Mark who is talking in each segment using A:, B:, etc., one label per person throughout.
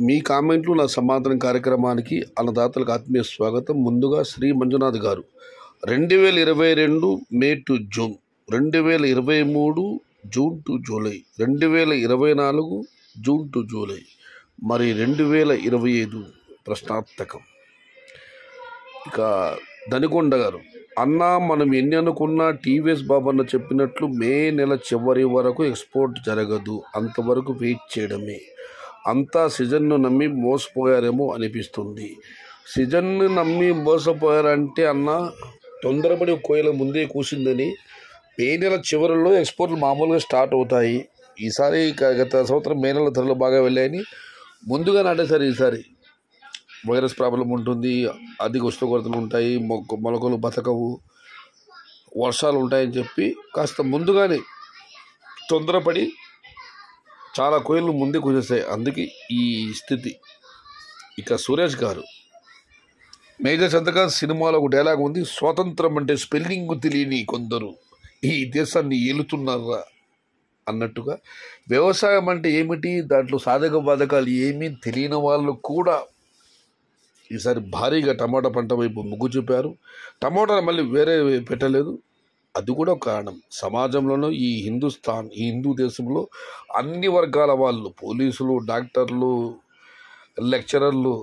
A: మీ కామెంట్లు నా సమాధానం కార్యక్రమానికి అన్నదాతలకు ఆత్మీయ స్వాగతం. ముందుగా శ్రీ మంజునాథ్ గారు 2022 May to June, 2023 June to July, 2024 June to July, మరి 2025 ప్రశ్నార్థకం. ఇక దనికొండ గారు, అన్నా మనం ఎన్ని అనుకున్నా టీవీఎస్ బాబన్న చెప్పినట్లు మే నెల చివరి వరకు ఎక్స్పోర్ట్ జరగదు, అంతవరకు వెయిట్ చేయడమే. అంతా సీజన్ను నమ్మి మోసపోయారేమో అనిపిస్తుంది. సీజన్ను నమ్మి మోసపోయారంటే అన్న తొందరపడి కోయిల ముందే కూసిందని. మే నెల చివరిలో ఎక్స్పోర్ట్లు మామూలుగా స్టార్ట్ అవుతాయి. ఈసారి గత సంవత్సరం మే నెల ధరలు బాగా వెళ్ళాయని ముందుగా నాటేశారు. ఈసారి వైరస్ ప్రాబ్లం ఉంటుంది, అధిక ఉష్ణోగ్రతలు ఉంటాయి, మొలకలు బతకవు, వర్షాలు ఉంటాయని చెప్పి కాస్త ముందుగానే తొందరపడి చాలా కోయిలు ముందే కూసేస్తాయి. అందుకే ఈ స్థితి. ఇక సురేష్ గారు, మేజర్ చంద్రకాంత్ సినిమాలో ఒక డైలాగ్ ఉంది, స్వాతంత్రం అంటే స్పెల్లింగ్ తెలియని కొందరు ఈ దేశాన్ని ఏలుతున్నారా అన్నట్టుగా. వ్యవసాయం అంటే ఏమిటి, దాంట్లో సాధక బాధకాలు ఏమీ తెలియని వాళ్ళు కూడా ఈసారి భారీగా టమాటా పంట వైపు మొగ్గు చూపారు. టమాటాలు మళ్ళీ వేరే పెట్టలేదు, అది కూడా ఒక కారణం. సమాజంలోనూ ఈ హిందూ దేశంలో అన్ని వర్గాల వాళ్ళు, పోలీసులు, డాక్టర్లు, లెక్చరర్లు,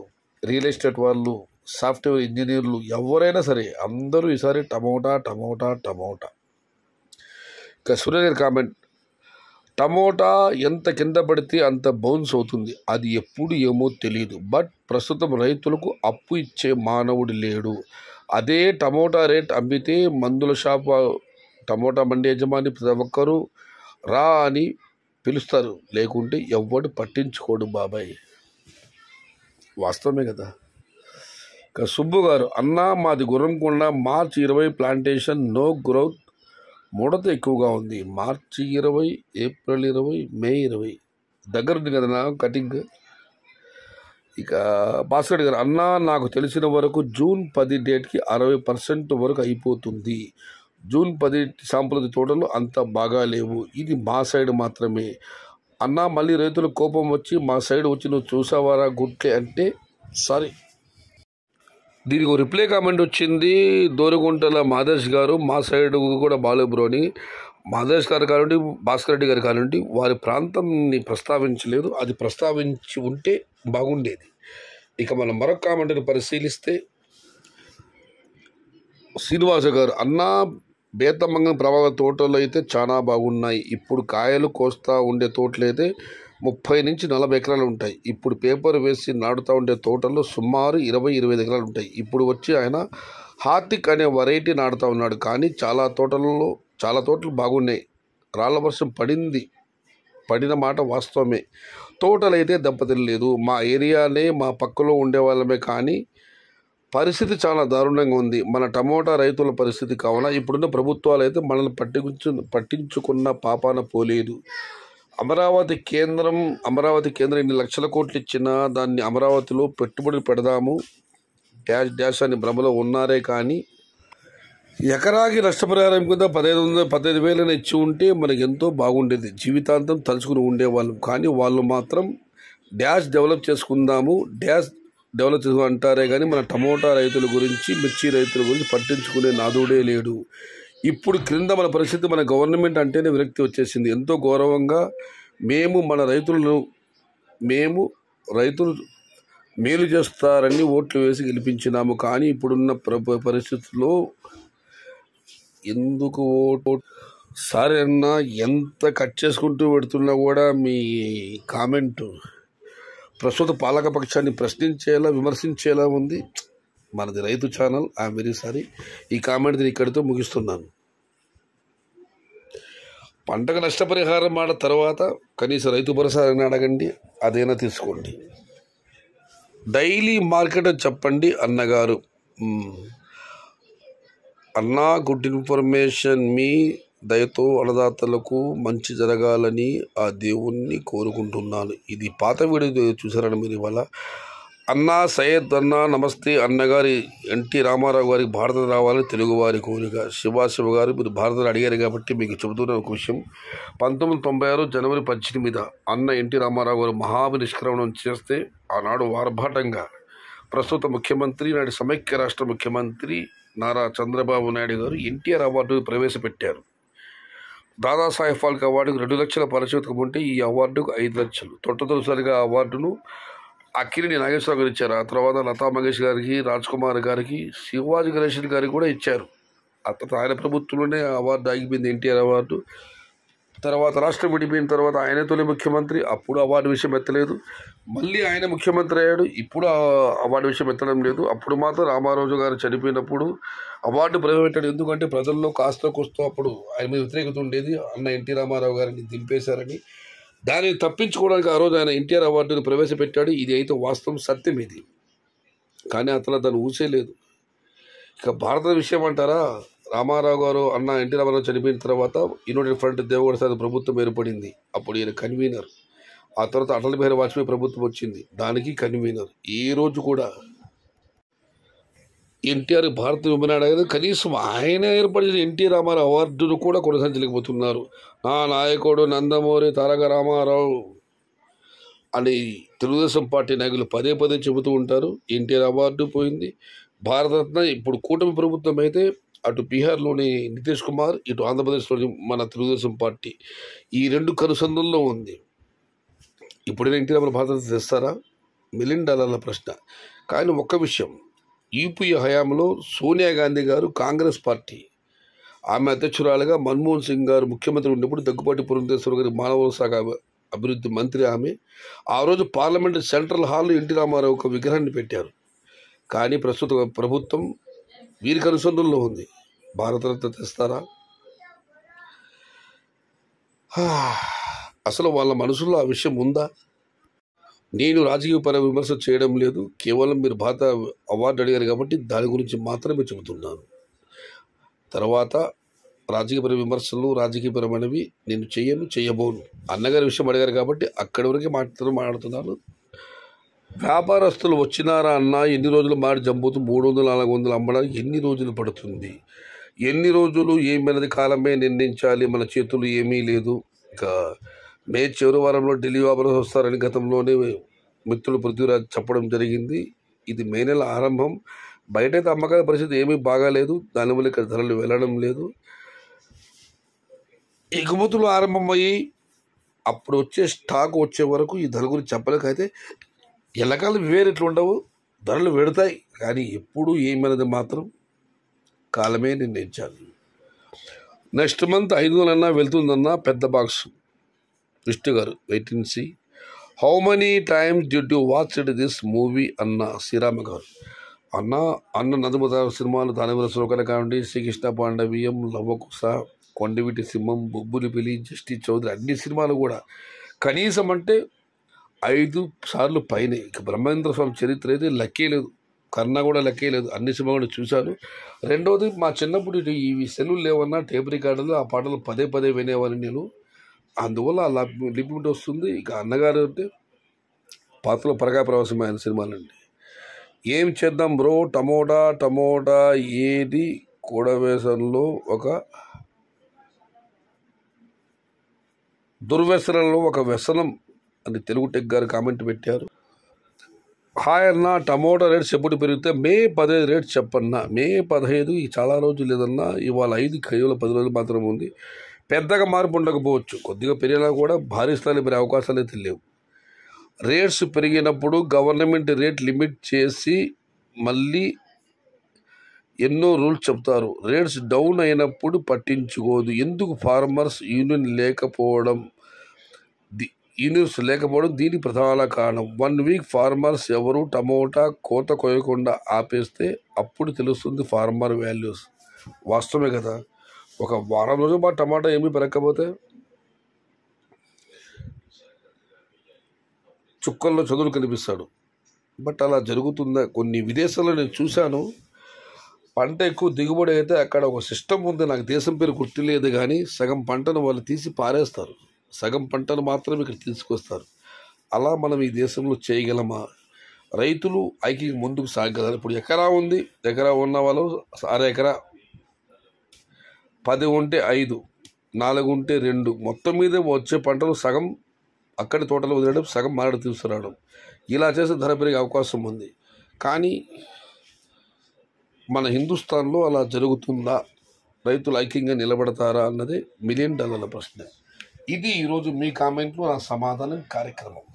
A: రియల్ ఎస్టేట్ వాళ్ళు, సాఫ్ట్వేర్ ఇంజనీర్లు, ఎవరైనా సరే అందరూ ఈసారి టమోటా టమోటా టమోటా. ఇక సూర్య గారి కామెంట్, టమోటా ఎంత కింద పడితే అంత బౌన్స్ అవుతుంది, అది ఎప్పుడు ఏమో తెలియదు. బట్ ప్రస్తుతం రైతులకు అప్పు ఇచ్చే మానవుడు లేడు. అదే టమోటా రేట్ అమ్మితే మందుల షాప్, టమోటా మండి యజమాని ప్రతి ఒక్కరూ రా అని పిలుస్తారు, లేకుంటే ఎవ్వడు పట్టించుకోడు బాబాయ్. వాస్తవమే కదా. ఇక సుబ్బు గారు, అన్నా మాది గుర్రంకొండ, మార్చి 20 ప్లాంటేషన్, నో గ్రోత్, ముడత ఎక్కువగా ఉంది. మార్చి 20, ఏప్రిల్ 20, మే 20 దగ్గర ఉంది కదా నా కటింగ్. ఇక భాస్కర్ గారు, అన్నా నాకు తెలిసిన వరకు జూన్ 10 డేట్కి 60% వరకు అయిపోతుంది. జూన్ 10 సాంప్రదాయ తోటలు అంత బాగా లేవు, ఇది మా సైడ్ మాత్రమే. అన్నా మళ్ళీ రైతుల కోపం వచ్చి మా సైడ్ వచ్చి నువ్వు చూసావారా గుట్లే అంటే సారీ. దీనికి ఒక రిప్లై కామెంట్ వచ్చింది దోరుగుంటల మాదేశ్ గారు, మా సైడ్ కూడా బాలే బ్రో అని. మాదేశ్ గారు కానివ్వండి, భాస్కర్ రెడ్డి గారు కానివ్వండి, వారి ప్రాంతంని ప్రస్తావించలేదు, అది ప్రస్తావించి ఉంటే బాగుండేది. ఇక మనం మరొక కామెంట్ని పరిశీలిస్తే శ్రీనివాస గారు, అన్నా బేతమంగం ప్రభావ తోటలు అయితే చాలా బాగున్నాయి. ఇప్పుడు కాయలు కోస్తా ఉండే తోటలు అయితే 30 నుంచి 40 ఎకరాలు ఉంటాయి. ఇప్పుడు పేపర్ వేసి నాటుతూ ఉండే తోటల్లో సుమారు 20-25 ఎకరాలు ఉంటాయి. ఇప్పుడు వచ్చి ఆయన హార్టిక్ అనే వెరైటీ నాటుతూ ఉన్నాడు. కానీ చాలా తోటలు బాగున్నాయి. రాళ్ల వర్షం పడిన మాట వాస్తవమే. తోటలు అయితే దెబ్బతినలేదు. మా ఏరియానే, మా పక్కలో ఉండేవాళ్ళమే, కానీ పరిస్థితి చాలా దారుణంగా ఉంది. మన టమోటా రైతుల పరిస్థితి కావున ఇప్పుడున్న ప్రభుత్వాలు అయితే మనల్ని పట్టించుకున్న పాపాన పోలేదు. అమరావతి కేంద్రం ఇన్ని లక్షల కోట్లు ఇచ్చినా దాన్ని అమరావతిలో పెట్టుబడి పెడదాము డాష్ అని భ్రమలో ఉన్నారే. కానీ ఎకరాకి నష్టపరిహారం కింద 15,000 ఇచ్చి ఉంటే మనకి ఎంతో బాగుండేది, జీవితాంతం తలుచుకుని ఉండేవాళ్ళం. కానీ వాళ్ళు మాత్రం డాష్ డెవలప్ చేసుకుందాము అంటారే కానీ మన టమోటా రైతుల గురించి, మిర్చి రైతుల గురించి పట్టించుకునే నాదుడే లేడు. ఇప్పుడు క్రింద మన పరిస్థితి, మన గవర్నమెంట్ అంటేనే విరక్తి వచ్చేసింది. ఎంతో గౌరవంగా రైతులు మేలు చేస్తారని ఓట్లు వేసి గెలిపించినాము. కానీ ఇప్పుడున్న పరిస్థితుల్లో ఎందుకు ఓటు సరే అన్న, ఎంత కట్ చేసుకుంటూ పెడుతున్నా కూడా మీ కామెంటు ప్రస్తుత పాలకపక్షాన్ని ప్రశ్నించేలా, విమర్శించేలా ఉంది. మనది రైతు ఛానల్. I'm very sorry. ఈ కామెంట్ ఇక్కడితో ముగిస్తున్నాను. పంటకు నష్టపరిహారం ఆడ తర్వాత కనీసం రైతు భరోసాని అడగండి, అదైనా తీసుకోండి. డైలీ మార్కెట్ చెప్పండి అన్నగారు. అన్నా గుడ్ ఇన్ఫర్మేషన్, మీ దయతో అన్నదాతలకు మంచి జరగాలని ఆ దేవుణ్ణి కోరుకుంటున్నాను. ఇది పాత వీడియో చూసారని మీరు ఇవాళ. అన్నా సయ్యద్ అన్నా నమస్తే. అన్నగారి ఎన్టీ రామారావు గారికి భారత రావాలని తెలుగువారి కోరిక. శివ గారు మీరు భారతను అడిగారు కాబట్టి మీకు చెబుతున్న ఒక విషయం. 1996 జనవరి 18 అన్న ఎన్టీ రామారావు గారు మహావినిష్క్రమణం చేస్తే ఆనాడు ఆర్భాటంగా ప్రస్తుత ముఖ్యమంత్రి, నాటి సమైక్య రాష్ట్ర ముఖ్యమంత్రి నారా చంద్రబాబు నాయుడు గారు ఎన్టీఆర్ అవార్డు ప్రవేశపెట్టారు. దాదాసాహెబ్ ఫాల్కే అవార్డుకు 2 లక్షల పారితోషికం ఉంటే ఈ అవార్డుకు 5 లక్షలు. తొట్టతొలిసారిగా అవార్డును అక్కినేని నాగేశ్వరరావు గారు ఇచ్చారు. ఆ తర్వాత లతా మంగేష్కర్ గారికి, రాజ్ కుమార్ గారికి, శివాజీ గణేశన్ గారికి కూడా ఇచ్చారు. ఆ తర్వాత ఆయన ప్రభుత్వంలోనే అవార్డు ఆగిపోయింది, ఎన్టీఆర్ అవార్డు. తర్వాత రాష్ట్రం విడిపోయిన తర్వాత ఆయన తొలి ముఖ్యమంత్రి, అప్పుడు అవార్డు విషయం ఎత్తలేదు. మళ్ళీ ఆయన ముఖ్యమంత్రి అయ్యాడు, ఇప్పుడు అవార్డు విషయం ఎత్తడం లేదు. అప్పుడు మాత్రం రామారావు గారు చనిపోయినప్పుడు అవార్డు ప్రవేశపెట్టాడు. ఎందుకంటే ప్రజల్లో కాస్త కొస్తో అప్పుడు ఆయన మీద వ్యతిరేకత ఉండేది. అన్న ఎన్టీ రామారావు గారిని దింపేశారని దానిని తప్పించుకోవడానికి ఆ రోజు ఆయన ఎన్టీఆర్ అవార్డును ప్రవేశపెట్టాడు. ఇది అయితే వాస్తవం, సత్యం ఇది. కానీ అతను దాన్ని ఊసేలేదు. ఇక భారత విషయం అంటారా, రామారావు గారు అన్న ఎన్టీ రామారావు చనిపోయిన తర్వాత యునైటెడ్ ఫ్రంట్ దేవగౌడ సార్ ప్రభుత్వం ఏర్పడింది. అప్పుడు ఈయన కన్వీనర్. ఆ తర్వాత అటల్ బిహారీ వాజ్పేయి ప్రభుత్వం వచ్చింది, దానికి కన్వీనర్. ఈ రోజు కూడా ఎన్టీఆర్ భారత విమనాడు కనీసం ఆయన ఏర్పడిన ఎన్టీ రామారావు అవార్డును కూడా కొనసాగించలేకపోతున్నారు. నా నాయకుడు నందమూరి తారక రామారావు అని తెలుగుదేశం పార్టీ నాయకులు పదే పదే చెబుతూ ఉంటారు. ఎన్టీఆర్ అవార్డు పోయింది. భారతరత్న ఇప్పుడు కూటమి ప్రభుత్వం అయితే అటు బీహార్లోని నితీష్ కుమార్, ఇటు ఆంధ్రప్రదేశ్లోని మన తెలుగుదేశం పార్టీ, ఈ 2 కనుసంధంలో ఉంది. ఇప్పుడైనా ఎన్టీ రామారావు భారతరత్న తెస్తారా? $1 మిలియన్ ప్రశ్న. కానీ ఒక్క విషయం, యూపీఏ హయాంలో సోనియా గాంధీ గారు కాంగ్రెస్ పార్టీ ఆమె అధ్యక్షురాలుగా, మన్మోహన్ సింగ్ గారు ముఖ్యమంత్రి ఉన్నప్పుడు దగ్గుబాటి పురంధేశ్వరి గారి మానవ శాఖ అభివృద్ధి మంత్రి ఆమె. ఆ రోజు పార్లమెంట్ సెంట్రల్ హాల్లో ఎన్టీ రామారావు ఒక విగ్రహాన్ని పెట్టారు. కానీ ప్రస్తుత ప్రభుత్వం వీరికి అనుసంధంలో ఉంది. భారతరత్న తెస్తారా? అసలు వాళ్ళ మనసులో ఆ విషయం ఉందా? నేను రాజకీయపర విమర్శ చేయడం లేదు, కేవలం మీరు భారత అవార్డు అడిగారు కాబట్టి దాని గురించి మాత్రమే చెబుతున్నాను. తర్వాత రాజకీయపర విమర్శలు, రాజకీయపరమైనవి నేను చేయబోను. అన్నగారి విషయం అడిగారు కాబట్టి అక్కడి వరకే మాట్లాడుతున్నాను. వ్యాపారస్తులు వచ్చినారా అన్న, ఎన్ని రోజులు మాట జంబుతూ 300-400 అమ్మడానికి ఎన్ని రోజులు పడుతుంది? ఎన్ని రోజులు ఏమైనది కాలమే నిర్ణయించాలి, మన చేతులు ఏమీ లేదు. ఇక మే చివరి వారంలో ఢిల్లీ వ్యాపారస్తులు వస్తారని గతంలోనే మిత్రులు పృథ్వీరాజ్ చెప్పడం జరిగింది. ఇది మే నెల ఆరంభం. బయటైతే అమ్మకాల పరిస్థితి ఏమీ బాగాలేదు, దానివల్ల ఇక్కడ ధరలు వెళ్ళడం లేదు. ఎగుమతులు ఆరంభమయ్యి అప్పుడు వచ్చే స్టాక్ వచ్చే వరకు ఈ ధరల గురించి చెప్పలేకైతే ఎల్లకాలం ఇవే రేట్లు ఉండవు, ధరలు పెడతాయి. కానీ ఎప్పుడు ఏమైనది మాత్రం కాలమే నిర్ణయించాలి. నెక్స్ట్ మంత్ 500 వెళ్తుందన్న పెద్ద box. Vishnu garu wait and see. How many times did you watch this movie అన్న శ్రీరామ గారు. అన్న నందమూరి సినిమాలు దానివల్ల శ్లోకన కావండి, శ్రీకృష్ణ పాండవీయం, లవకుశ, కొండవీటి సింహం, బొబ్బులి పెళ్లి, జస్టిస్ చౌదరి, అన్ని సినిమాలు కూడా కనీసం అంటే 5 సార్లు పైనే. ఇక బ్రహ్మేంద్ర స్వామి చరిత్ర అయితే లెక్కే లేదు, కర్ణ కూడా లెక్కే లేదు. అన్ని సినిమా కూడా చూశాను. రెండవది, మా చిన్నప్పుడు ఇవి సెల్లులు లేవన్నా టేప్ రికార్డులు ఆ పాటలు పదే పదే వినేవాడిని నేను. అందువల్ల అలా లిమిట్ వస్తుంది. ఇక అన్నగారు అంటే పాత్రలో పరగా ప్రవాసమైన సినిమాలండి. ఏం చేద్దాం బ్రో, టమోటా ఏది కూడవేసంలో ఒక దుర్వ్యసనంలో ఒక వ్యసనం అని తెలుగు టెక్ గారు కామెంట్ పెట్టారు. హాయ్ అన్న, టమోటా రేట్స్ ఎప్పుడు పెరిగితే మే 15 రేట్స్ చెప్పన్నా. మే 15 చాలా రోజులు లేదన్నా, ఇవాళ 5 కేవలం 10 రోజులు మాత్రమే ఉంది. పెద్దగా మార్పు ఉండకపోవచ్చు, కొద్దిగా పెరిగినా కూడా భారీ స్థాయిలో పెరిగే అవకాశాలు అయితే లేవు. రేట్స్ పెరిగినప్పుడు గవర్నమెంట్ రేట్ లిమిట్ చేసి మళ్ళీ ఎన్నో రూల్స్ చెప్తారు. రేట్స్ డౌన్ అయినప్పుడు పట్టించుకోదు. ఎందుకు? ఫార్మర్స్ యూనియన్స్ లేకపోవడం దీనికి ప్రధాన కారణం. 1 వీక్ ఫార్మర్స్ ఎవరు టమోటా కోత కోయకుండా ఆపేస్తే అప్పుడు తెలుస్తుంది ఫార్మర్ వాల్యూస్. వాస్తవమే కదా. ఒక వారం రోజులు మా టమాటా ఏమీ పెరగకపోతే చుక్కల్లో చదువులు కనిపిస్తాడు. బట్ అలా జరుగుతుందా? కొన్ని విదేశాల్లో నేను చూశాను, పంట ఎక్కువ దిగుబడి అయితే అక్కడ ఒక సిస్టమ్ ఉంది, నాకు దేశం పేరు గుర్తులేదు కానీ సగం పంటను వాళ్ళు తీసి పారేస్తారు, సగం పంటను మాత్రమే ఇక్కడ తీసుకొస్తారు. అలా మనం ఈ దేశంలో చేయగలమా? రైతులు ఐక్యంగా ముందుకు సాగగలరు. ఇప్పుడు ఎకరా ఉంది, ఎకరా ఉన్న వాళ్ళు అర ఎకరా, 10 ఉంటే 5, 4 ఉంటే 2, మొత్తం మీద వచ్చే పంటలు సగం అక్కడి తోటలు వదిలేయడం, సగం మారడు తీసుకురావడం, ఇలా చేస్తే ధర పెరిగే అవకాశం ఉంది. కానీ మన హిందుస్థాన్లో అలా జరుగుతుందా? రైతులు ఐక్యంగా నిలబడతారా అన్నదే $1,000,000 ప్రశ్న. ఇది ఈరోజు మీ కామెంట్లో నా సమాధానం కార్యక్రమం.